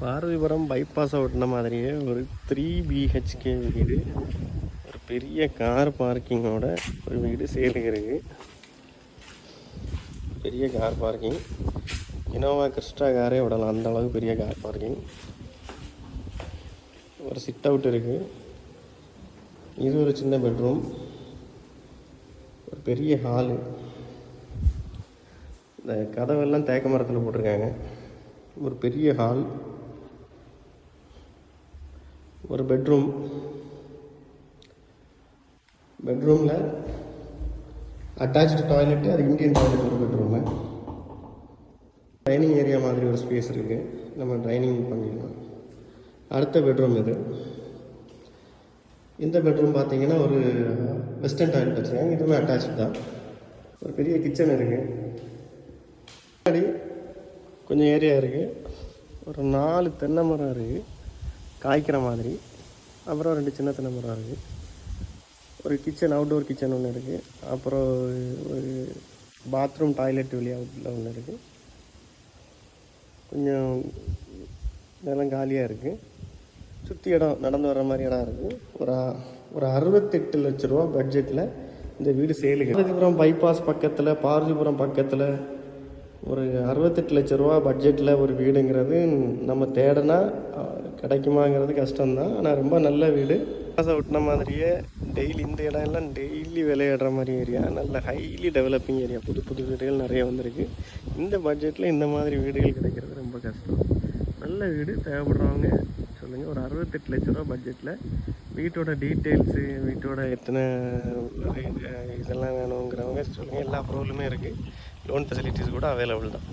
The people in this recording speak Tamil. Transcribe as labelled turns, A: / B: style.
A: பாரதிபுரம் பைபாஸை ஒட்டின மாதிரியே ஒரு 3 பிஹெச்கே வீடு, ஒரு பெரிய கார் பார்க்கிங்கோட ஒரு வீடு சேலுக்கு இருக்கு. பெரிய கார் பார்க்கிங், இனோவா கிறிஸ்டா காரே விடலாம், அந்த அளவுக்கு பெரிய கார் பார்க்கிங். ஒரு சிட் அவுட் இருக்கு. இது ஒரு சின்ன பெட்ரூம், ஒரு பெரிய ஹாலு. இந்த கதவெல்லாம் தேக்க மரத்தில் போட்டிருக்காங்க. ஒரு பெரிய ஹால், ஒரு பெட்ரூம். பெட்ரூமில் அட்டாச்சு டாய்லெட்டு, அது இந்தியன் டாய்லெட். ஒரு பெட்ரூமு, டைனிங் ஏரியா மாதிரி ஒரு ஸ்பேஸ் இருக்குது, நம்ம டைனிங் பண்ணிக்கலாம். அடுத்த பெட்ரூம் இது. இந்த பெட்ரூம் பார்த்தீங்கன்னா ஒரு வெஸ்டர்ன் டாய்லெட் வச்சுருக்காங்க, இதுவுமே அட்டாச்சு தான். ஒரு பெரிய கிச்சன் இருக்குது, முன்னாடி கொஞ்சம் ஏரியா இருக்குது. ஒரு 4 தென்னை மரம் இருக்குது காய்க்கிற மாதிரி. அப்புறம் 2 சின்ன தென்னை மரம் இருக்குது. ஒரு கிச்சன், அவுட்டோர் கிச்சன் ஒன்று இருக்குது. அப்புறம் ஒரு பாத்ரூம் டாய்லெட் வெளியே அவுட்டில் ஒன்று இருக்குது. கொஞ்சம் நிலம் காலியாக இருக்குது. சுற்றி இடம், நடந்து வர்ற மாதிரி இடம் இருக்குது. ஒரு 68 லட்ச ரூபா பட்ஜெட்டில் இந்த வீடு சேலுக்கு. பாரதிபுரம் பைபாஸ் பக்கத்தில், பாரதிபுரம் பக்கத்தில் ஒரு 68 லட்ச ரூபா பட்ஜெட்டில் ஒரு வீடுங்கிறது நம்ம தேடினா கிடைக்குமாங்கிறது கஷ்டம்தான். ஆனால் ரொம்ப நல்ல வீடு. காசை ஒட்டின மாதிரியே டெய்லி இந்த இடம் எல்லாம் டெய்லி விளையாடுற மாதிரி ஏரியா, நல்ல ஹைலி டெவலப்பிங் ஏரியா. புது புது வீடுகள் நிறைய வந்திருக்கு. இந்த பட்ஜெட்டில் இந்த மாதிரி வீடுகள் கிடைக்கிறது ரொம்ப கஷ்டம். நல்ல வீடு தேவைப்படுறவங்க சொல்லுங்கள். ஒரு 68 லட்ச ரூபா பட்ஜெட்டில் வீட்டோட டீட்டெயில்ஸு, வீட்டோட எத்தனை இதெல்லாம் வேணுங்கிறவங்க சொல்லுங்கள். எல்லா ப்ராப்ளமே இருக்குது. லோன் ஃபெசிலிட்டிஸ் கூட அவைலபிள் தான்.